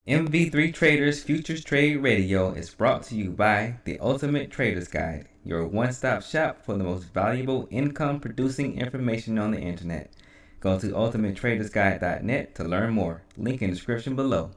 MV3 Traders Futures Trade Radio is brought to you by The Ultimate Trader's Guide, your one-stop shop for the most valuable income-producing information on the internet. Go to ultimatetradersguide.net to learn more. Link in the description below.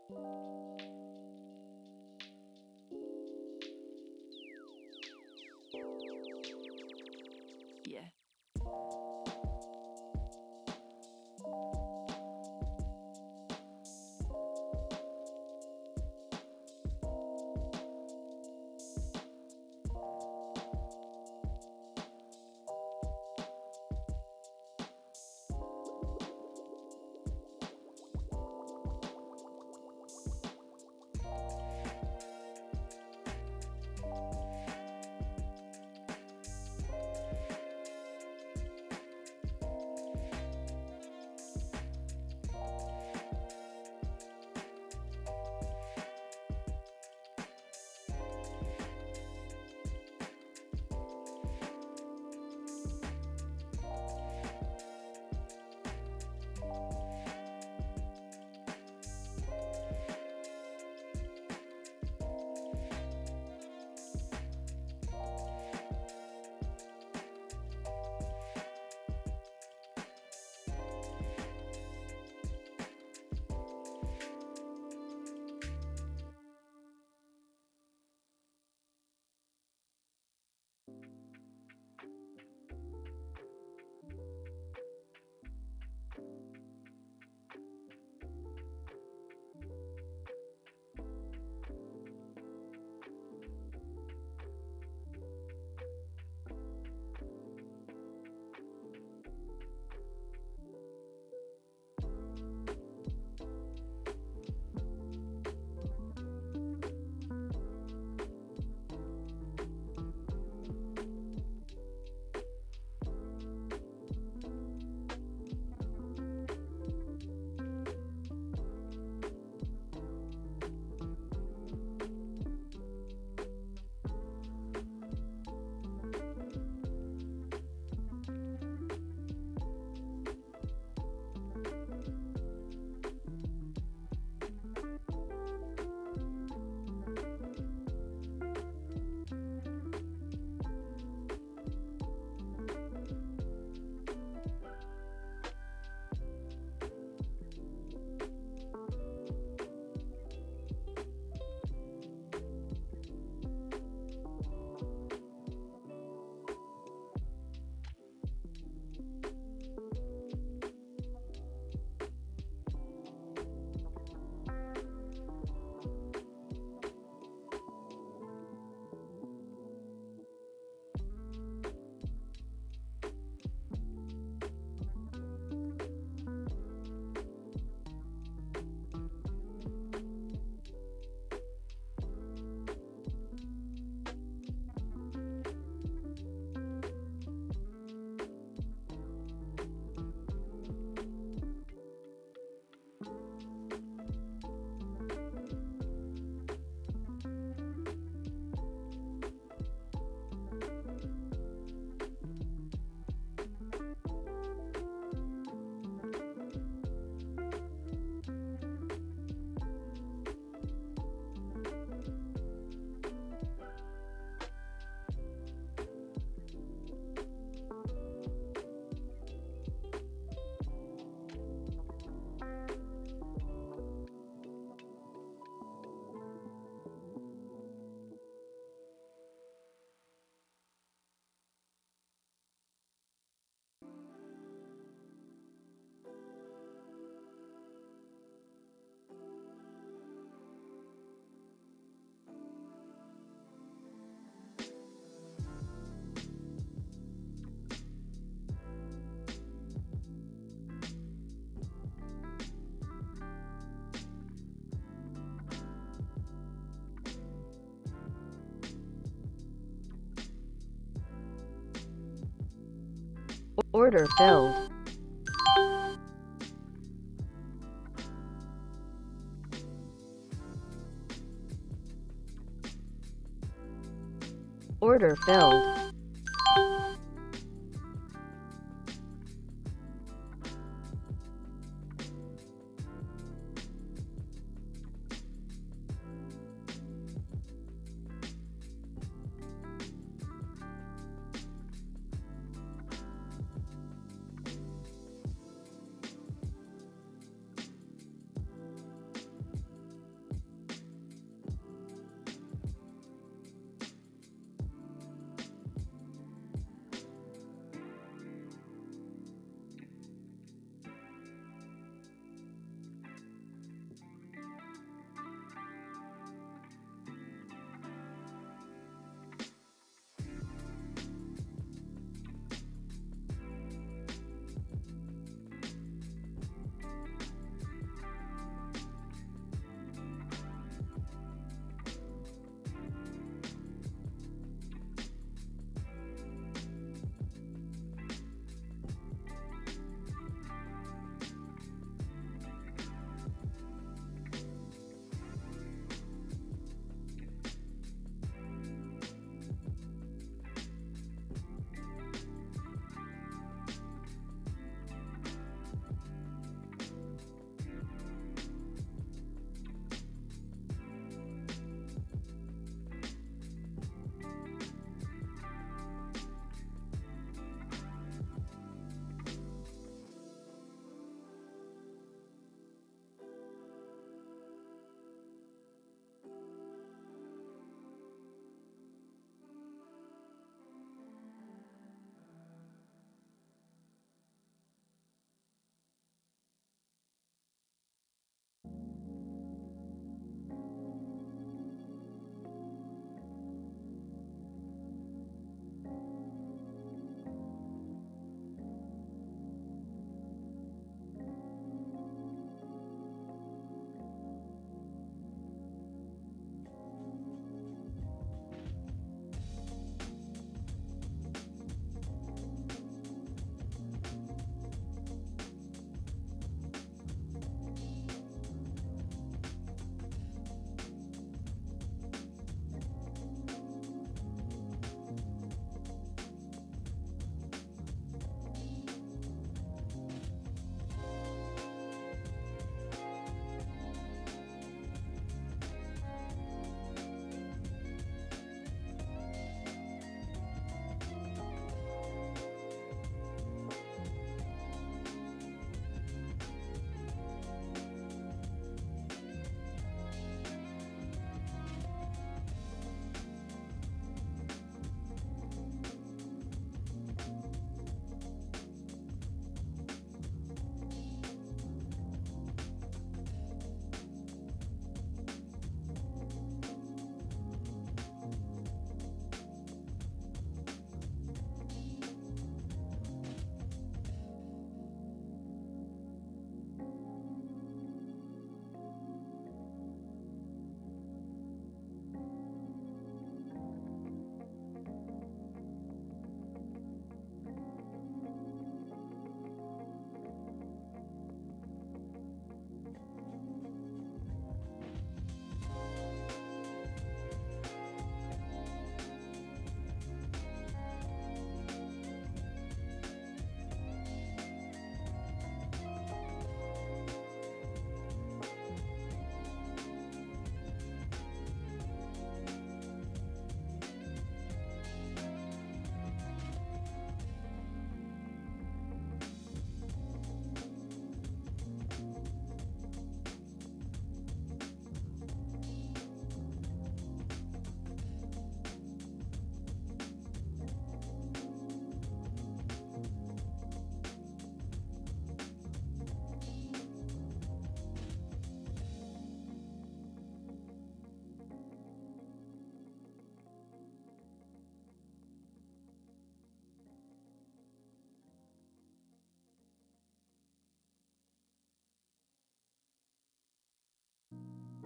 Yeah. Order filled. Order filled.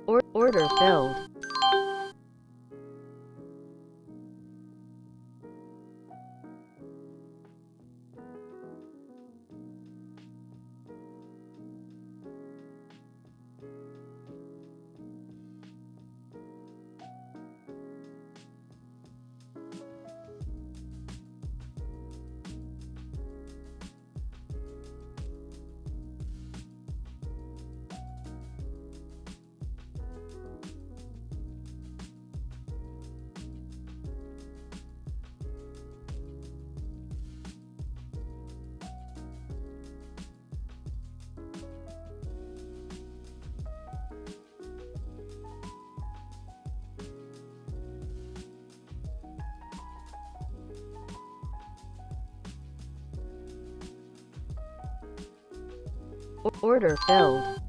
Order filled. Order filled.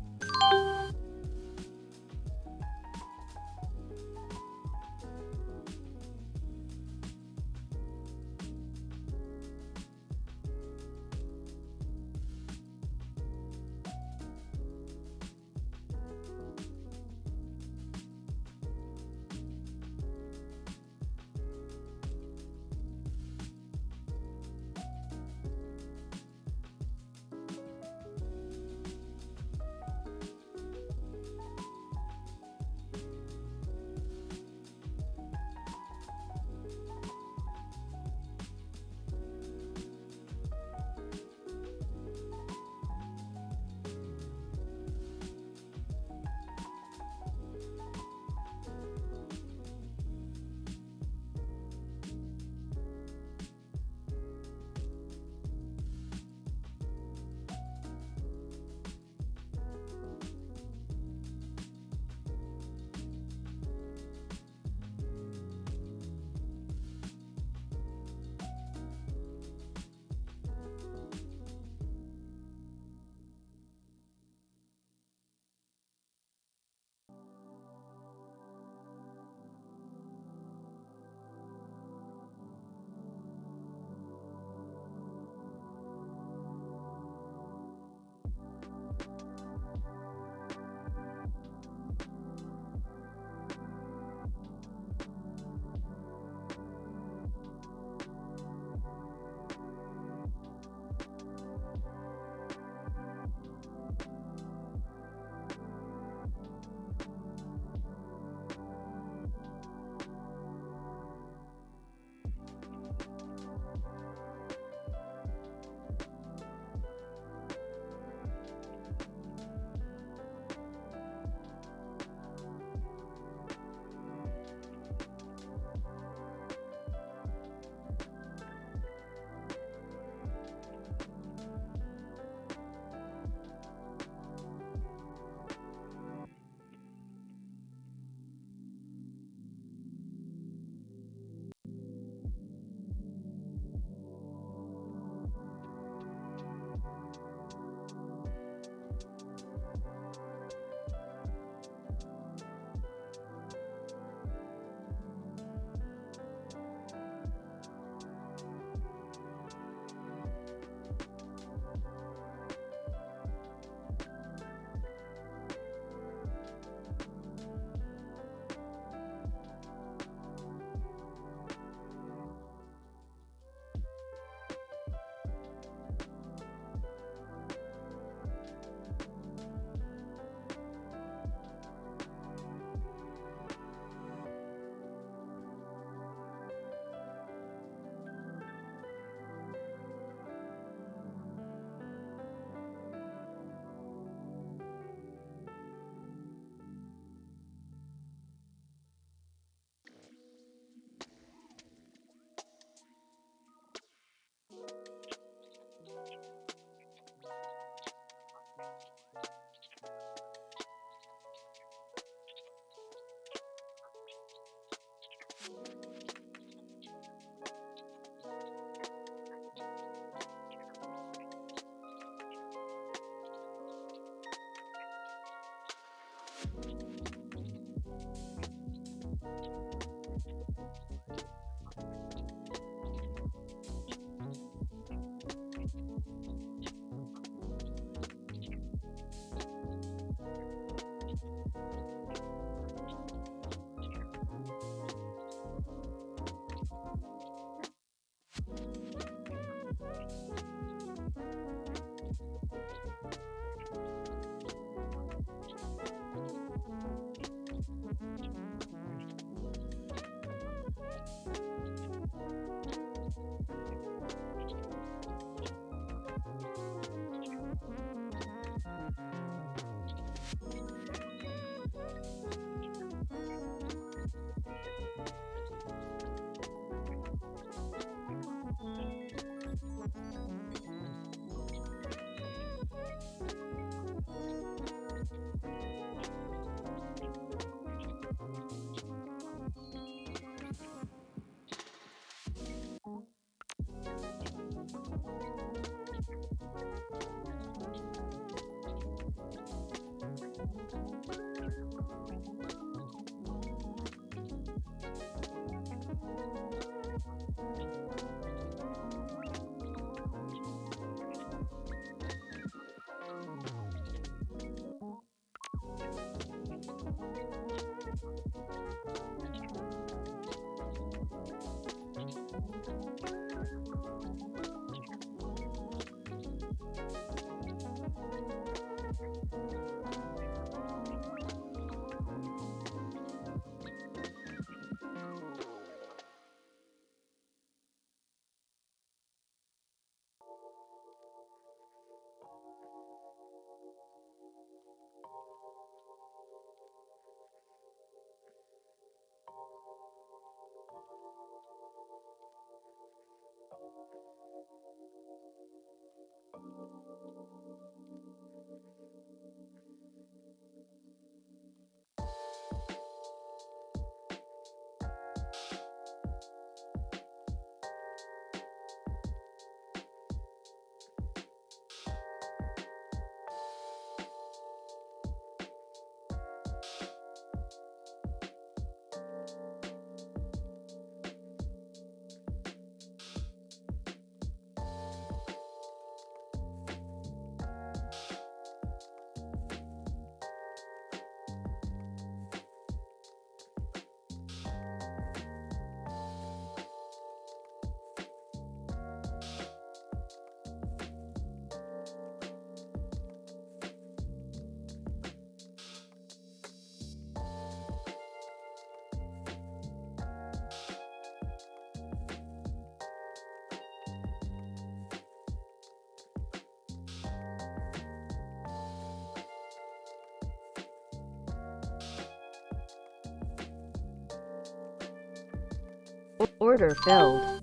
Order filled.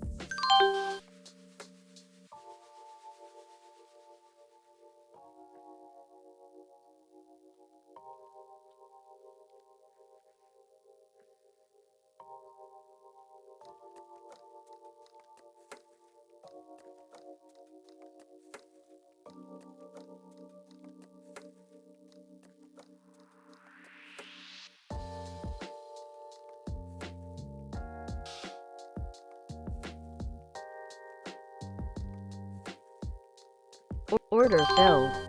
Order filled.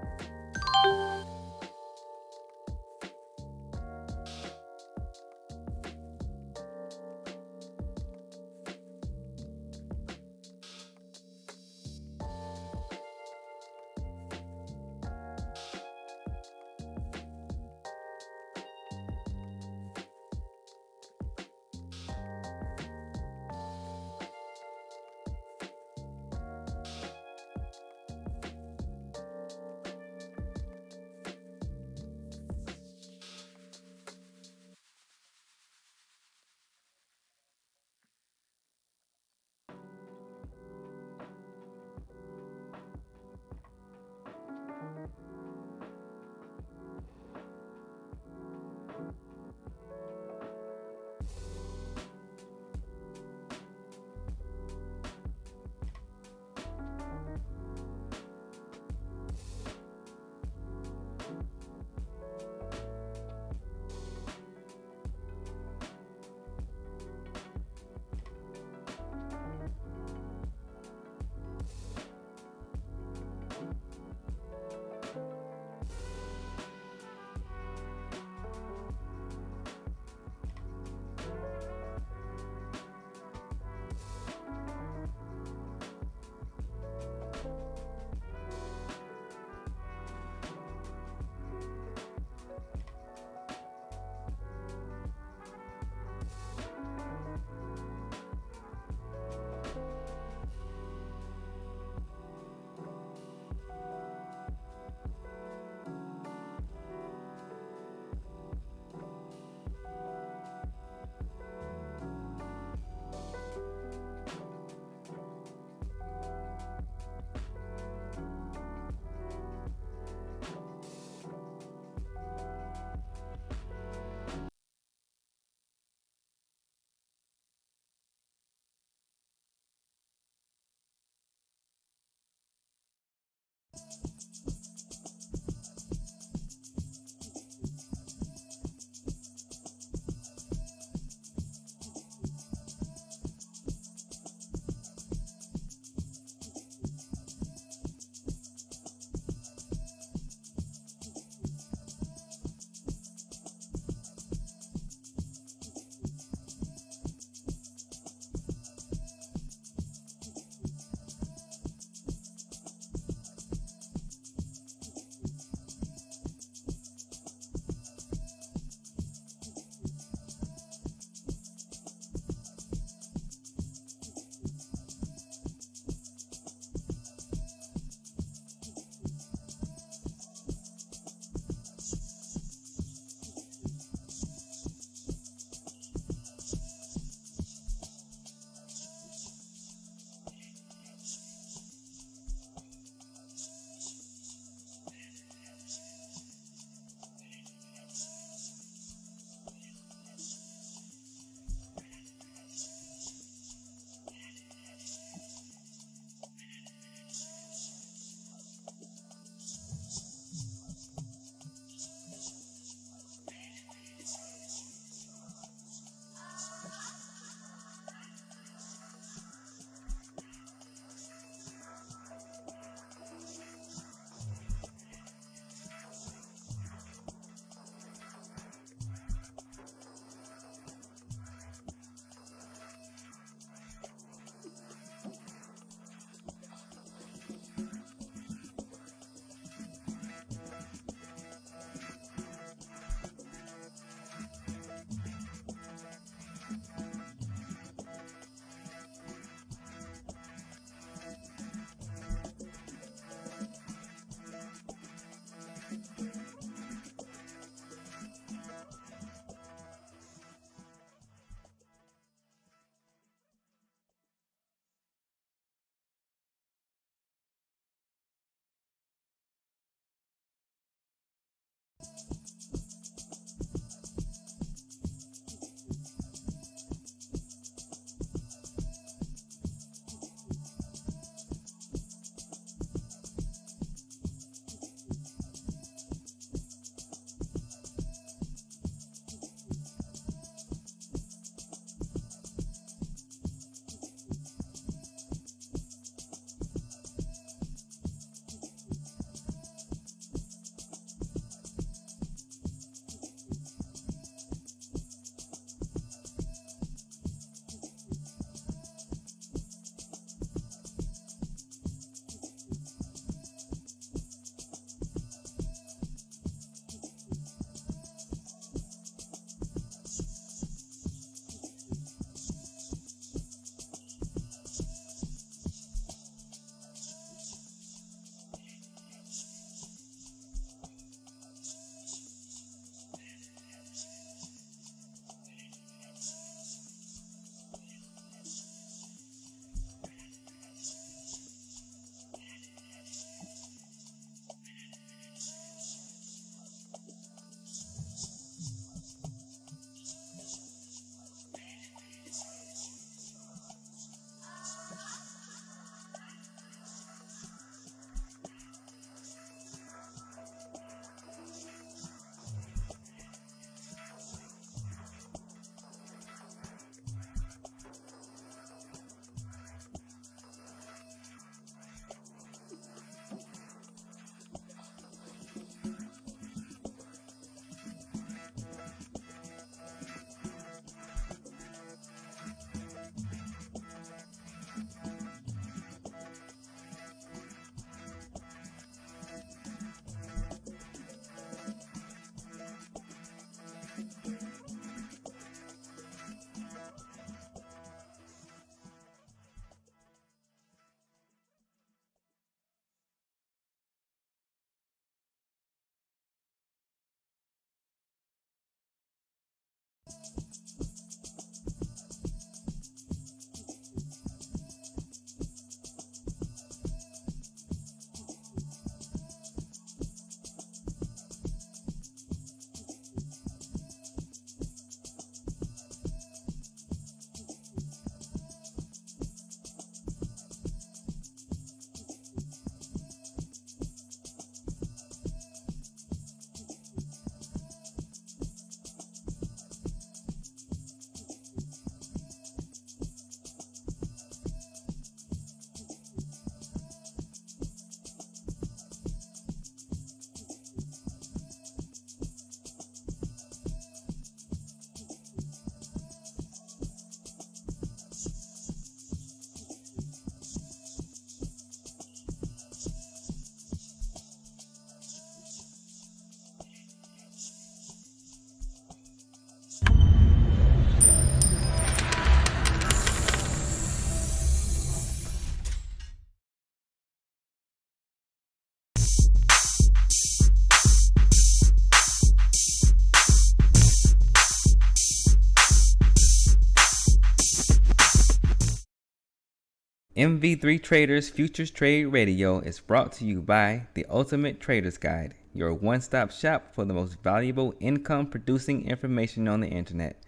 MV3 Traders Futures Trade Radio is brought to you by the Ultimate Trader's Guide, your one-stop shop for the most valuable income-producing information on the internet.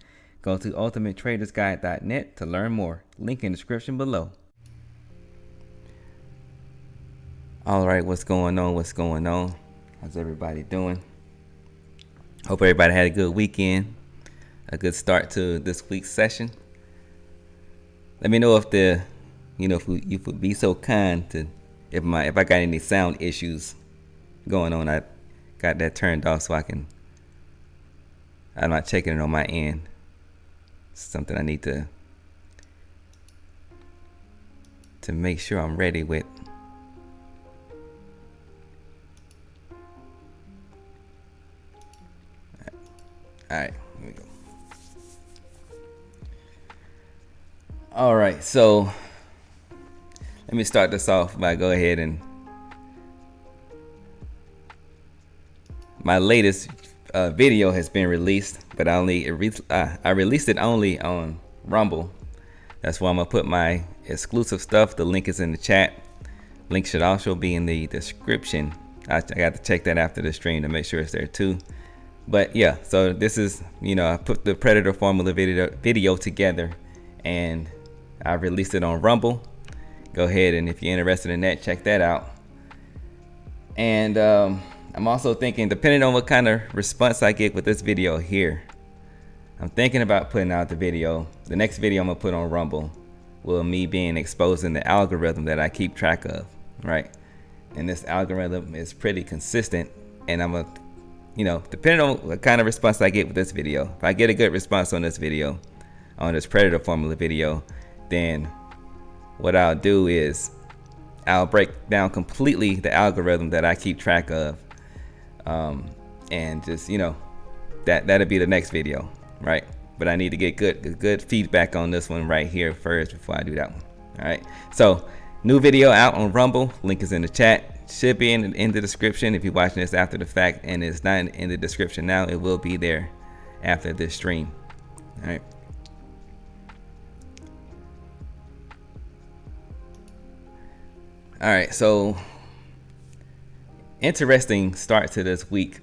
Go to ultimatetradersguide.net to learn more. Link in the description below. All right, what's going on? How's everybody doing? Hope everybody had a good weekend, a good start to this week's session. Let me know if you would be so kind to, if I got any sound issues going on. I got that turned off so I'm not checking it on my end. It's something I need to make sure I'm ready with. All right, here we go. All right, so let me start this off by go ahead and my latest video has been released, but I released it only on Rumble. That's why I'm gonna put my exclusive stuff. The link is in the chat. Link should also be in the description. I got to check that after the stream to make sure it's there too. But yeah, so this is, I put the Predator formula video together and I released it on Rumble. Go ahead, and if you're interested in that, check that out. And I'm also thinking, depending on what kind of response I get with this video here, I'm thinking about putting out the next video I'm gonna put on Rumble will me being exposed in the algorithm that I keep track of, right? And this algorithm is pretty consistent, and I'm depending on what kind of response I get with this video, if I get a good response on this video, on this Predator formula video, then what I'll do is I'll break down completely the algorithm that I keep track of, and just that'll be the next video, right? But I need to get good feedback on this one right here first before I do that one. All right, so new video out on Rumble, link is in the chat, should be in the description if you're watching this after the fact, and it's not in the description now. It will be there after this stream. All right. All right, so interesting start to this week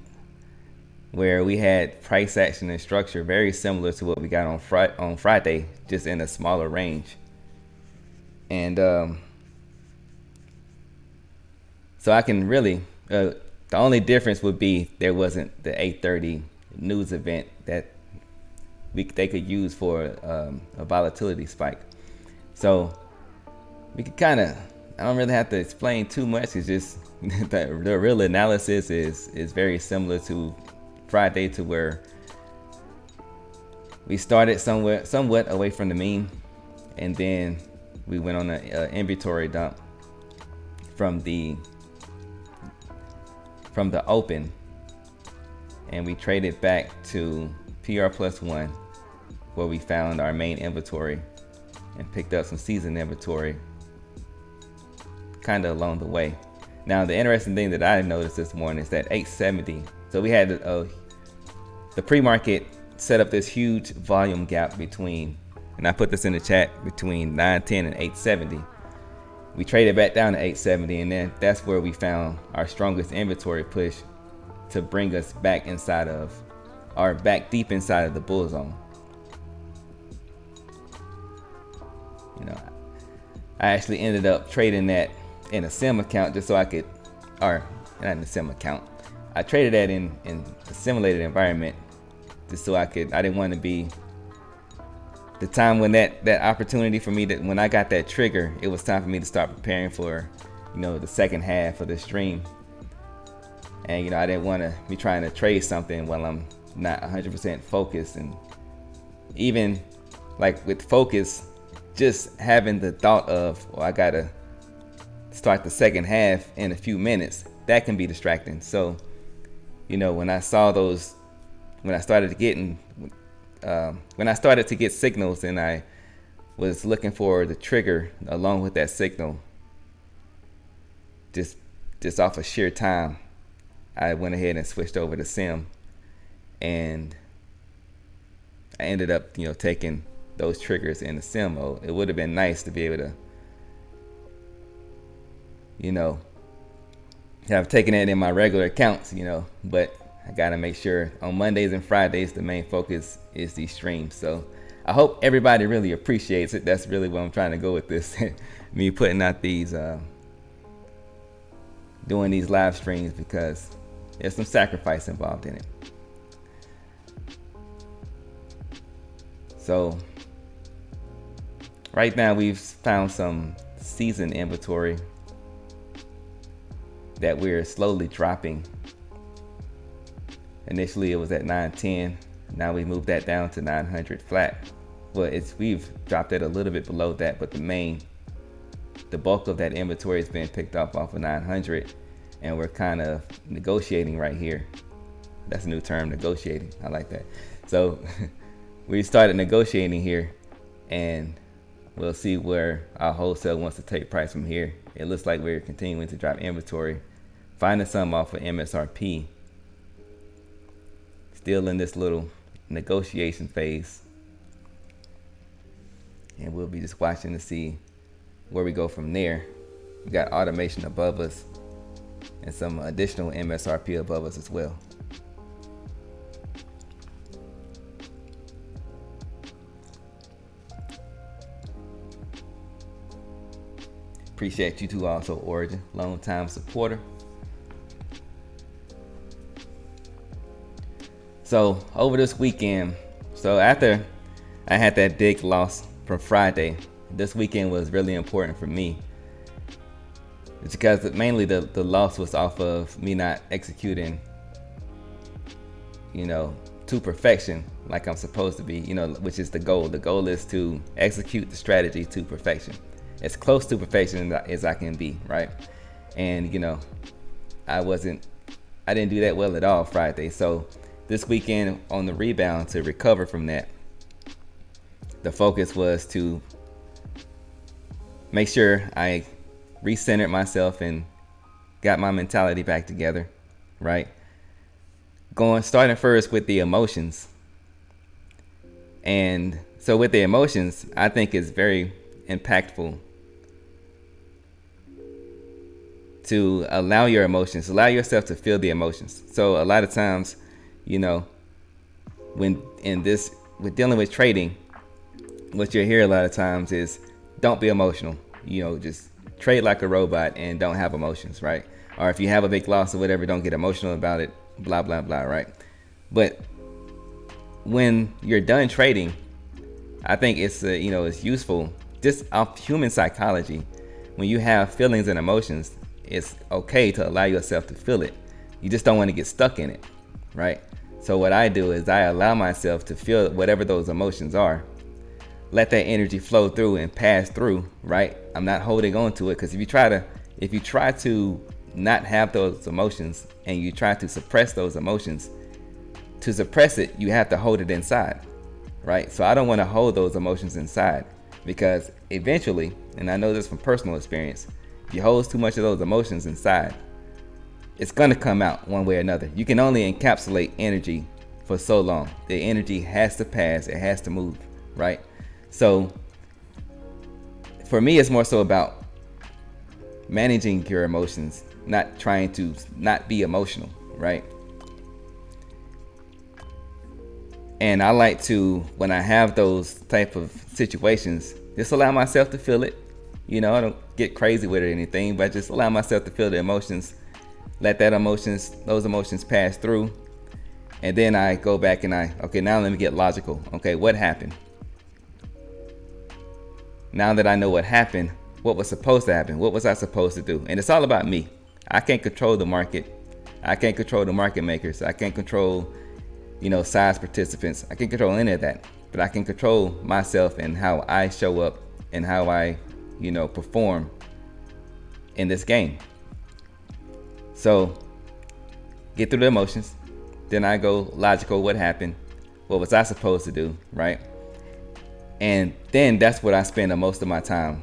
where we had price action and structure very similar to what we got on Friday, just in a smaller range. And so I can really, the only difference would be there wasn't the 8:30 news event that they could use for a volatility spike. So we could I don't really have to explain too much. It's just the real analysis is very similar to Friday, to where we started somewhat away from the mean, and then we went on an inventory dump from the open, and we traded back to PR plus 1, where we found our main inventory and picked up some seasoned inventory kind of along the way. Now, the interesting thing that I noticed this morning is that 870. So we had the pre-market set up this huge volume gap between, and I put this in the chat, between 910 and 870. We traded back down to 870, and then that's where we found our strongest inventory push to bring us back back deep inside of the bull zone. I actually ended up trading that in a sim account just so I could, or not in a sim account, I traded that in a simulated environment just so I didn't want to be the time when that opportunity for me, that when I got that trigger, it was time for me to start preparing for the second half of the stream. And I didn't want to be trying to trade something while I'm not 100% focused. And even like with focus, just having the thought of, I gotta start the second half in a few minutes, that can be distracting. So when I started to get signals, and I was looking for the trigger along with that signal, just off of sheer time, I went ahead and switched over to sim, and I ended up taking those triggers in the sim mode. It would have been nice to be able to have taken it in my regular accounts, but I got to make sure on Mondays and Fridays, the main focus is these streams. So I hope everybody really appreciates it. That's really what I'm trying to go with this. Me putting out these, doing these live streams, because there's some sacrifice involved in it. So right now we've found some seasoned inventory that we're slowly dropping. Initially it was at 910. Now we moved that down to 900 flat. Well, we've dropped it a little bit below that, but the bulk of that inventory has been picked up off of 900, and we're kind of negotiating right here. That's a new term, negotiating. I like that. So we started negotiating here, and we'll see where our wholesale wants to take price from here. It looks like we're continuing to drop inventory, finding some off of MSRP. Still in this little negotiation phase. And we'll be just watching to see where we go from there. We got automation above us and some additional MSRP above us as well. Appreciate you too also, Origin, long time supporter. So over this weekend, so after I had that big loss from Friday, this weekend was really important for me. It's because mainly the loss was off of me not executing, to perfection like I'm supposed to be, which is the goal. The goal is to execute the strategy to perfection, as close to perfection as I can be, right? And I didn't do that well at all Friday. So this weekend on the rebound, to recover from that, the focus was to make sure I recentered myself and got my mentality back together, right? Starting first with the emotions. And so with the emotions, I think it's very impactful to allow your emotions, allow yourself to feel the emotions. So a lot of times, when with dealing with trading, what you'll hear a lot of times is don't be emotional. Just trade like a robot and don't have emotions, right? Or if you have a big loss or whatever, don't get emotional about it, blah, blah, blah, right? But when you're done trading, I think it's useful just off human psychology. When you have feelings and emotions, it's okay to allow yourself to feel it. You just don't want to get stuck in it, right? So what I do is I allow myself to feel whatever those emotions are. Let that energy flow through and pass through, right? I'm not holding on to it, because if you try to not have those emotions and you try to suppress those emotions, to suppress it, you have to hold it inside, right? So I don't want to hold those emotions inside, because eventually, and I know this from personal experience, if you hold too much of those emotions inside, it's going to come out one way or another. You can only encapsulate energy for so long. The energy has to pass, it has to move, right? So for me, it's more so about managing your emotions, not trying to not be emotional, right? And I like to, when I have those type of situations, just allow myself to feel it. I don't get crazy with it or anything, but just allow myself to feel the emotions. Let those emotions pass through. And then I go back and okay, now let me get logical. Okay, what happened? Now that I know what happened, what was supposed to happen? What was I supposed to do? And it's all about me. I can't control the market. I can't control the market makers. I can't control, size participants. I can't control any of that. But I can control myself and how I show up and how I, perform in this game. So get through the emotions. Then I go logical. What happened? What was I supposed to do? Right? And then that's what I spend the most of my time,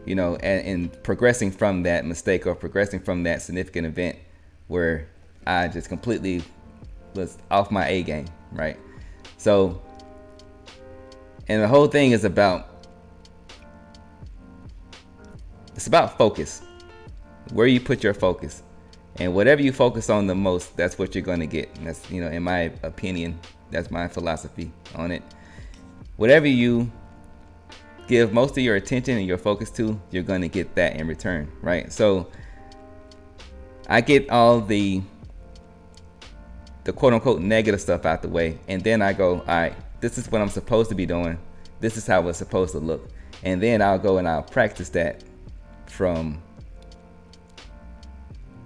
and progressing from that mistake or progressing from that significant event where I just completely was off my A game, right? So, and the whole thing is about It's about focus, where you put your focus. And whatever you focus on the most, that's what you're going to get. And that's, in my opinion, that's my philosophy on it. Whatever you give most of your attention and your focus to, you're going to get that in return, right? So I get all the quote unquote negative stuff out the way, and then I go, all right, this is what I'm supposed to be doing. This is how it's supposed to look. And then I'll go and I'll practice that from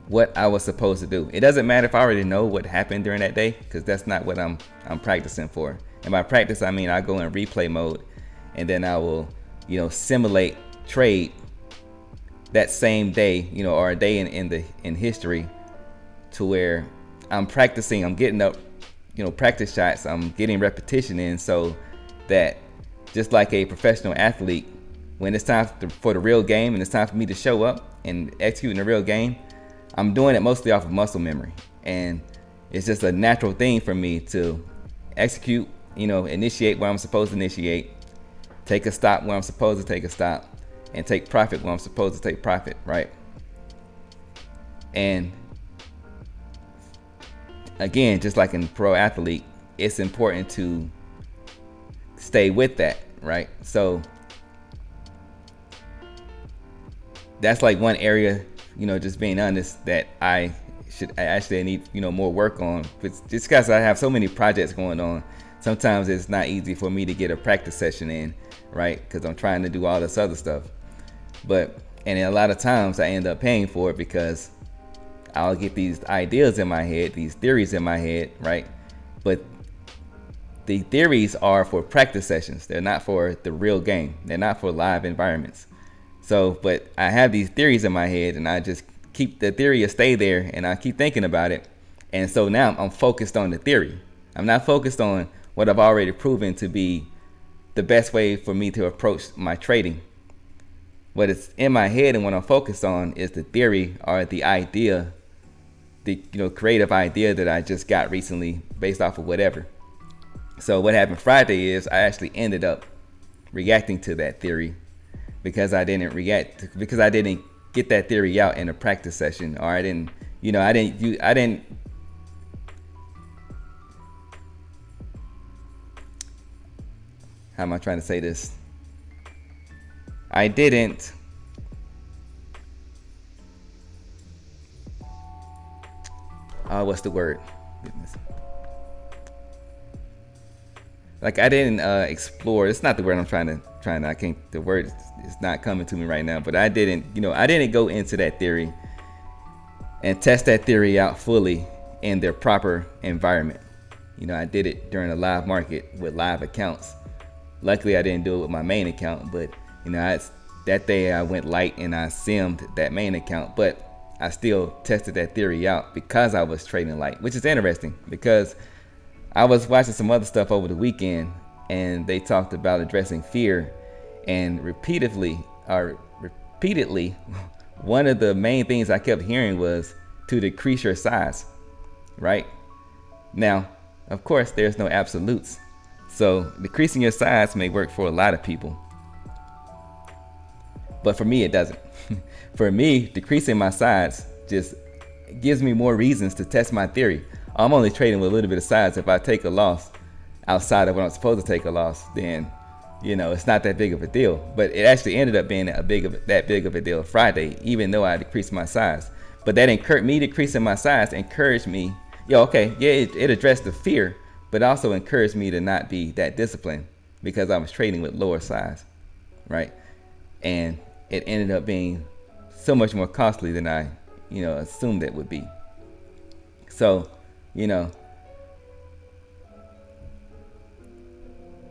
what I was supposed to do. It doesn't matter if I already know what happened during that day, because that's not what I'm practicing for. And by practice, I mean I go in replay mode, and then I will, simulate trade that same day, or a day in history, to where I'm practicing, I'm getting up, practice shots, I'm getting repetition in, so that just like a professional athlete, when it's time for the real game and it's time for me to show up and execute in the real game, I'm doing it mostly off of muscle memory. And it's just a natural thing for me to execute, initiate where I'm supposed to initiate, take a stop where I'm supposed to take a stop, and take profit where I'm supposed to take profit, right? And again, just like in pro athlete, it's important to stay with that, right? So that's like one area, just being honest, that I actually need, more work on. But just because I have so many projects going on, sometimes it's not easy for me to get a practice session in, right? Because I'm trying to do all this other stuff. And a lot of times I end up paying for it, because I'll get these ideas in my head, these theories in my head, right? But the theories are for practice sessions. They're not for the real game. They're not for live environments. So, but I have these theories in my head, and I just keep the theory to stay there, and I keep thinking about it. And so now I'm focused on the theory. I'm not focused on what I've already proven to be the best way for me to approach my trading. What is in my head and what I'm focused on is the theory, or the idea, the creative idea that I just got recently based off of whatever. So what happened Friday is I actually ended up reacting to that theory, because I didn't get that theory out in a practice session, or I didn't how am I trying to say this? I didn't what's the word? Goodness. Like I didn't explore. It's not the word I'm trying to. I can't. The word is not coming to me right now. But I didn't. I didn't go into that theory and test that theory out fully in their proper environment. I did it during a live market with live accounts. Luckily, I didn't do it with my main account. But that day I went light and I simmed that main account. But I still tested that theory out because I was trading light, which is interesting because I was watching some other stuff over the weekend, and they talked about addressing fear, and repeatedly, one of the main things I kept hearing was to decrease your size, right? Now, of course, there's no absolutes. So decreasing your size may work for a lot of people, but for me, it doesn't. For me, decreasing my size just gives me more reasons to test my theory. I'm only trading with a little bit of size. If I take a loss outside of what I'm supposed to take a loss, then it's not that big of a deal. But it actually ended up being that big of a deal Friday, even though I decreased my size. But that decreasing my size encouraged me. It addressed the fear, but also encouraged me to not be that disciplined because I was trading with lower size, right? And it ended up being so much more costly than I, assumed it would be. So,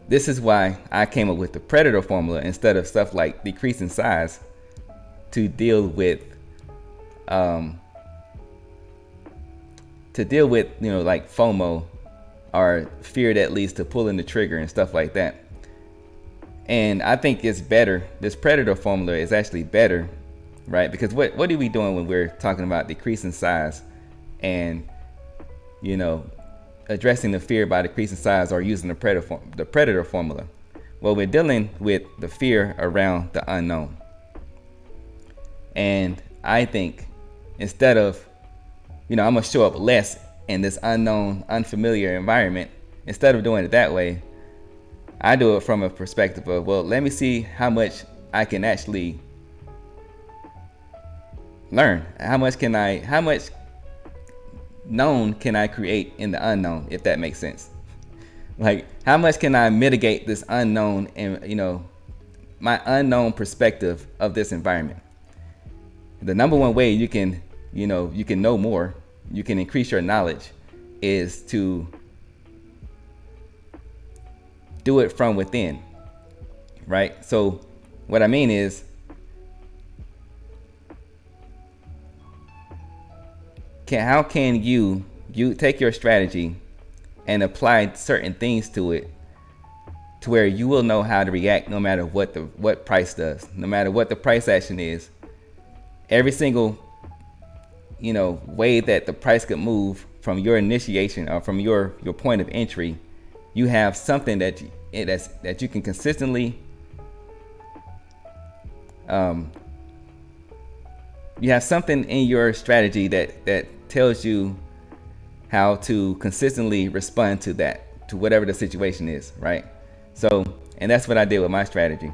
this is why I came up with the predator formula instead of stuff like decreasing size to deal with, like FOMO, or fear that leads to pulling the trigger and stuff like that. And I think it's better. This predator formula is actually better, right? Because what are we doing when we're talking about decreasing size and, addressing the fear by decreasing size or using the predator formula? Well, we're dealing with the fear around the unknown. And I think instead of, I'm gonna show up less in this unknown, unfamiliar environment, instead of doing it that way, I do it from a perspective of, well, let me see how much I can actually learn. How much known can I create in the unknown, if that makes sense? Like, how much can I mitigate this unknown and, my unknown perspective of this environment? The number one way you can know more, you can increase your knowledge, is to do it from within, right? So what I mean is, how can you take your strategy and apply certain things to it, to where you will know how to react no matter what price does, no matter what the price action is. Every single way that the price could move from your initiation or from your point of entry, you have something that you can consistently you have something in your strategy that tells you how to consistently respond to whatever the situation is, right? So, and that's what I did with my strategy.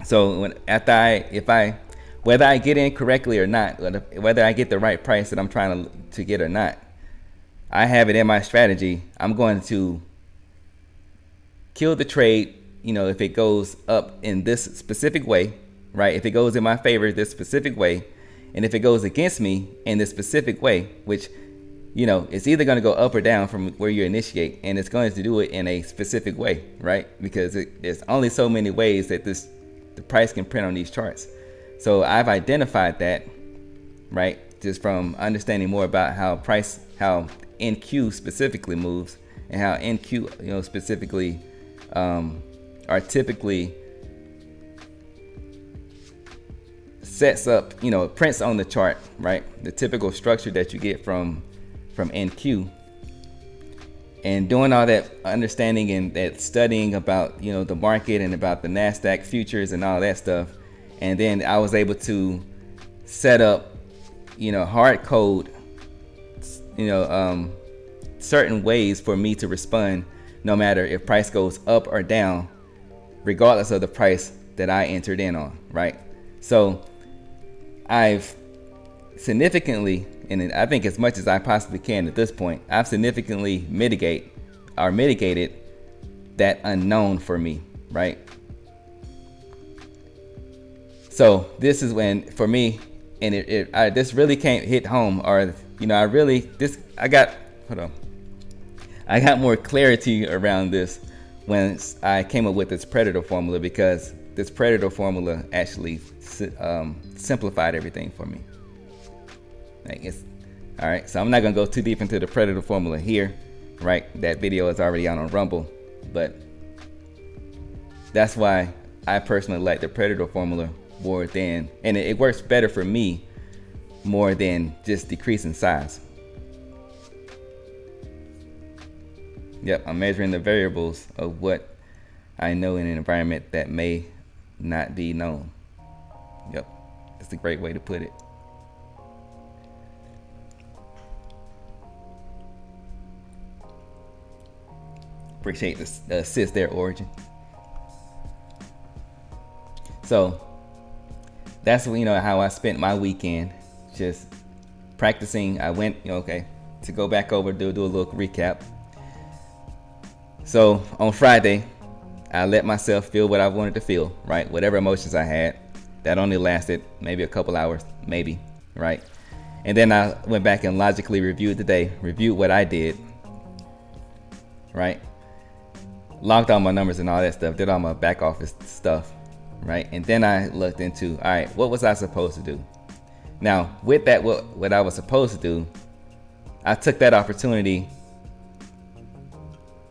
So whether I get in correctly or not, whether I get the right price that I'm trying to get or not, I have it in my strategy. I'm going to kill the trade, if it goes up in this specific way, right? If it goes in my favor this specific way, and if it goes against me in this specific way, which, it's either going to go up or down from where you initiate, and it's going to do it in a specific way, right? Because there's only so many ways that the price can print on these charts. So I've identified that, right, just from understanding more about how NQ specifically moves, and how NQ, specifically are typically sets up, prints on the chart, right? The typical structure that you get from NQ. And doing all that understanding and that studying about, the market and about the NASDAQ Futures and all that stuff. And then I was able to set up, hard code, certain ways for me to respond no matter if price goes up or down, regardless of the price that I entered in on, right? So I've significantly, and I think as much as I possibly can at this point, I've significantly mitigated that unknown for me, right? So this is when, for me, and this really can't hit home, or I got more clarity around this when I came up with this Predator formula, because this Predator formula actually simplified everything for me. All right, so I'm not gonna go too deep into the Predator formula here, right? That video is already out on Rumble, but that's why I personally like the Predator formula more than, and it works better for me more than just decreasing size. Yep, I'm measuring the variables of what I know in an environment that may not be known. Yep, that's a great way to put it. Appreciate the assist there, Origin. So that's how I spent my weekend, just practicing. I went to go back over, do a little recap. So on Friday, I let myself feel what I wanted to feel, right? Whatever emotions I had. That only lasted maybe a couple hours, maybe, right? And then I went back and logically reviewed the day, reviewed what I did, right? Logged all my numbers and all that stuff, did all my back office stuff, right? And then I looked into, all right, what was I supposed to do? Now, with that, what I was supposed to do, I took that opportunity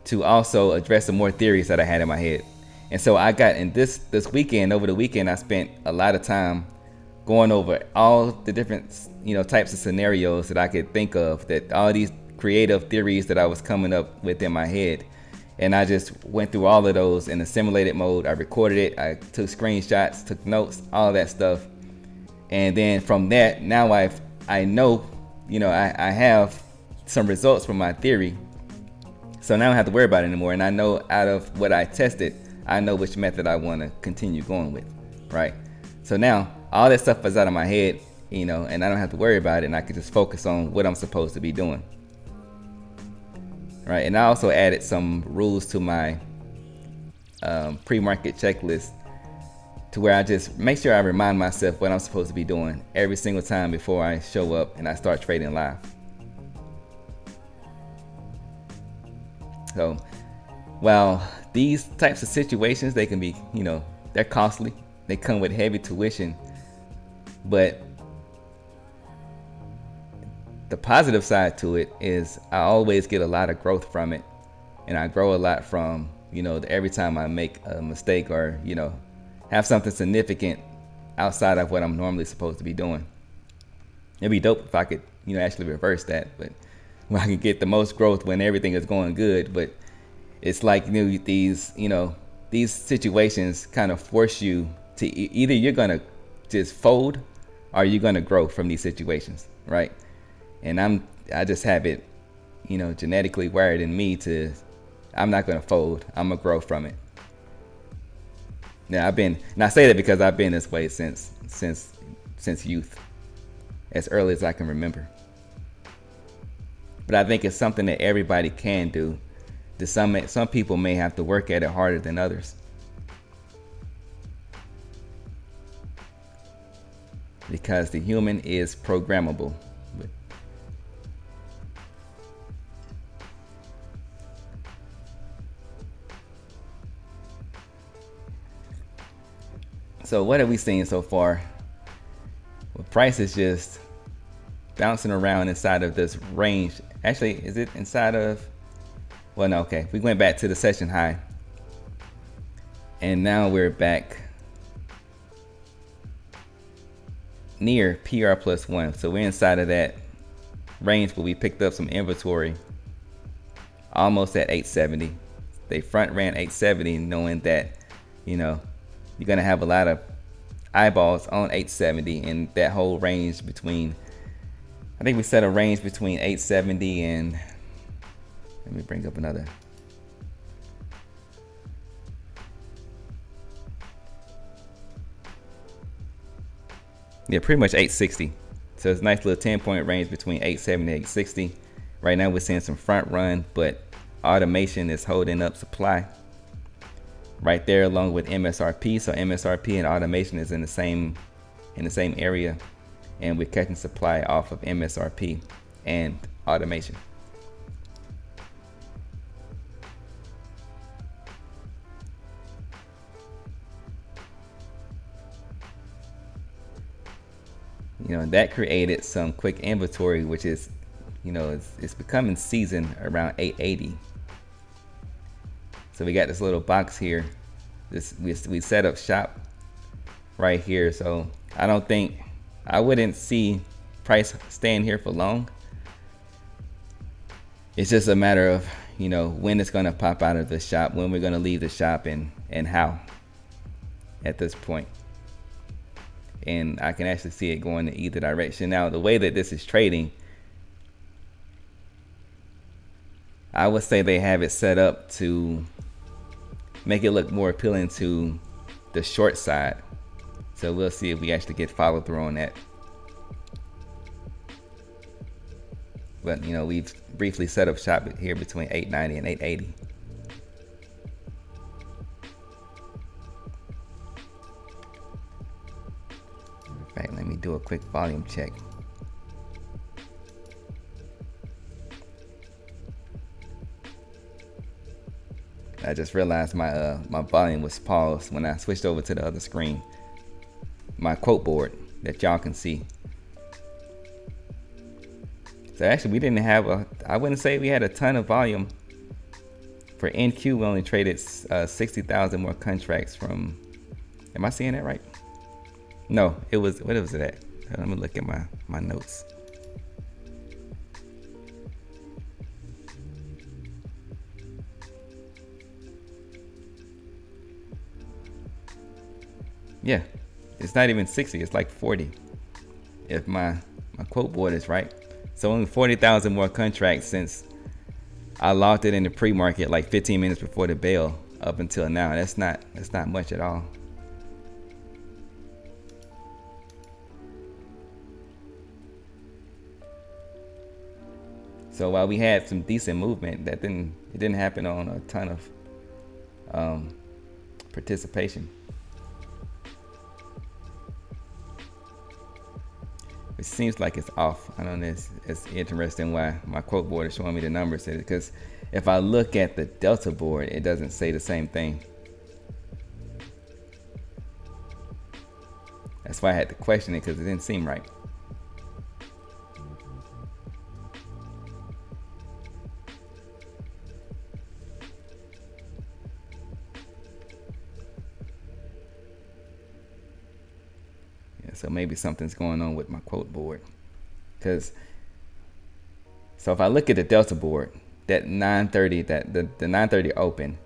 to also address some more theories that I had in my head. And so I got in this weekend, over the weekend, I spent a lot of time going over all the different, types of scenarios that I could think of, that all these creative theories that I was coming up with in my head. And I just went through all of those in a simulated mode. I recorded it, I took screenshots, took notes, all that stuff. And then from that, now I know, I have some results from my theory. So now I don't have to worry about it anymore. And I know out of what I tested, I know which method I want to continue going with, right? So now all that stuff is out of my head, and I don't have to worry about it, and I can just focus on what I'm supposed to be doing, right? And I also added some rules to my pre-market checklist, to where I just make sure I remind myself what I'm supposed to be doing every single time before I show up and I start trading live. So while these types of situations, they can be, they're costly, they come with heavy tuition, but the positive side to it is I always get a lot of growth from it, and I grow a lot from, every time I make a mistake or, have something significant outside of what I'm normally supposed to be doing. It'd be dope if I could, actually reverse that, but when I can get the most growth when everything is going good. But it's like, these situations kind of force you to either you're gonna just fold or you're gonna grow from these situations, right? And I just have it, genetically wired in me to, I'm not gonna fold, I'm gonna grow from it. Now and I say that because I've been this way since youth, as early as I can remember. But I think it's something that everybody can do. Some people may have to work at it harder than others, because the human is programmable. So what have we seen so far? Well, price is just bouncing around inside of this range. Actually, is it inside of? Well, no, okay. We went back to the session high, and now we're back near PR plus 1. So we're inside of that range where we picked up some inventory almost at 870. They front ran 870 knowing that, you're going to have a lot of eyeballs on 870, and that whole range between, I think we set a range between 870 and, let me bring up another. Yeah, pretty much 860. So it's a nice little 10-point range between 870 and 860. Right now we're seeing some front run, but automation is holding up supply right there along with MSRP. So MSRP and automation is in the same area, and we're catching supply off of MSRP and automation. That created some quick inventory, which is, it's becoming seasoned around 880. So we got this little box here. We set up shop right here. So I wouldn't see price staying here for long. It's just a matter of, when it's going to pop out of the shop, when we're going to leave the shop, and how at this point. And I can actually see it going in either direction. Now, the way that this is trading, I would say they have it set up to make it look more appealing to the short side. So we'll see if we actually get follow through on that. But we've briefly set up shop here between 890 and 880. In fact, let me do a quick volume check. I just realized my volume was paused when I switched over to the other screen. My quote board that y'all can see. So actually we didn't have I wouldn't say we had a ton of volume. For NQ, we only traded 60,000 more contracts from, am I seeing that right? No, it was, what was it at? Let me look at my notes. Yeah, it's not even 60, it's like 40. if my quote board is right. So only 40,000 more contracts since I locked it in the pre-market like 15 minutes before the bell up until now. That's not much at all. So while we had some decent movement, it didn't happen on a ton of participation. It seems like it's off. I don't know. It's interesting why my quote board is showing me the numbers, because if I look at the Delta board, it doesn't say the same thing. That's why I had to question it, because it didn't seem right. So maybe something's going on with my quote board. So if I look at the Delta board, that 9:30, the 9:30 open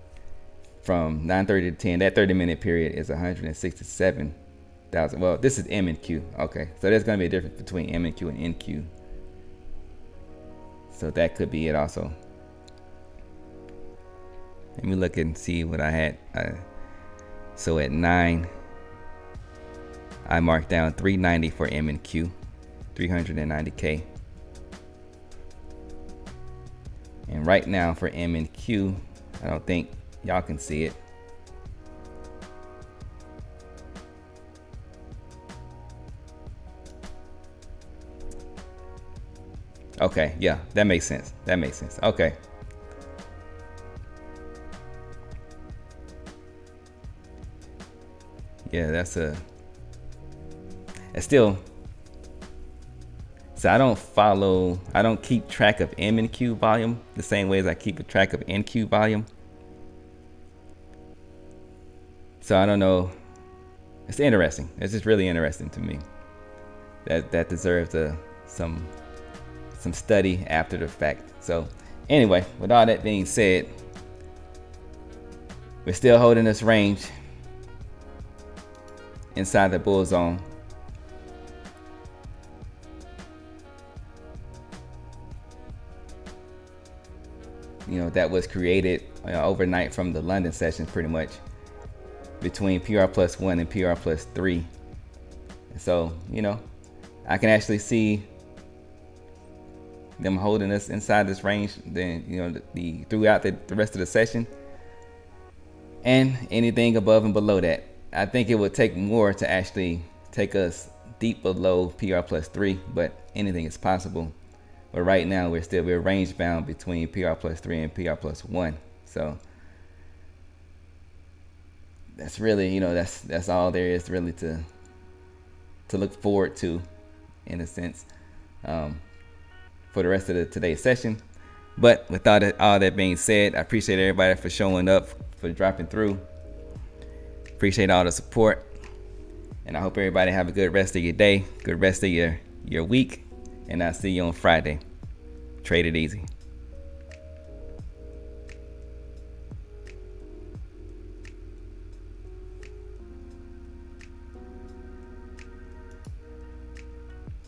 from 9:30 to 10, that 30-minute period is 167,000. Well, this is M and Q. Okay, so there's going to be a difference between M and Q and NQ. So that could be it also. Let me look and see what I had. So at 9, I marked down 390 for M and Q, 390K. And right now for M and Q, I don't think y'all can see it. Okay, yeah, that makes sense. That makes sense. Okay. Yeah, it's still, so I don't keep track of M and Q volume the same way as I keep a track of NQ volume. So I don't know. It's interesting. It's just really interesting to me. That deserves some study after the fact. So anyway, with all that being said, we're still holding this range inside the bull zone. You know, that was created overnight from the London session, pretty much between PR+1 and PR+3. So, you know, I can actually see them holding us inside this range, then, you know, throughout the rest of the session, and anything above and below that. I think it would take more to actually take us deep below PR+3, but anything is possible. But right now we're range bound between PR+3 and PR+1. So that's really, you know, that's all there is really to look forward to, in a sense, for the rest of today's session. But with all that being said, I appreciate everybody for showing up, for dropping through. Appreciate all the support, and I hope everybody have a good rest of your day, good rest of your week, and I'll see you on Friday. Trade it easy.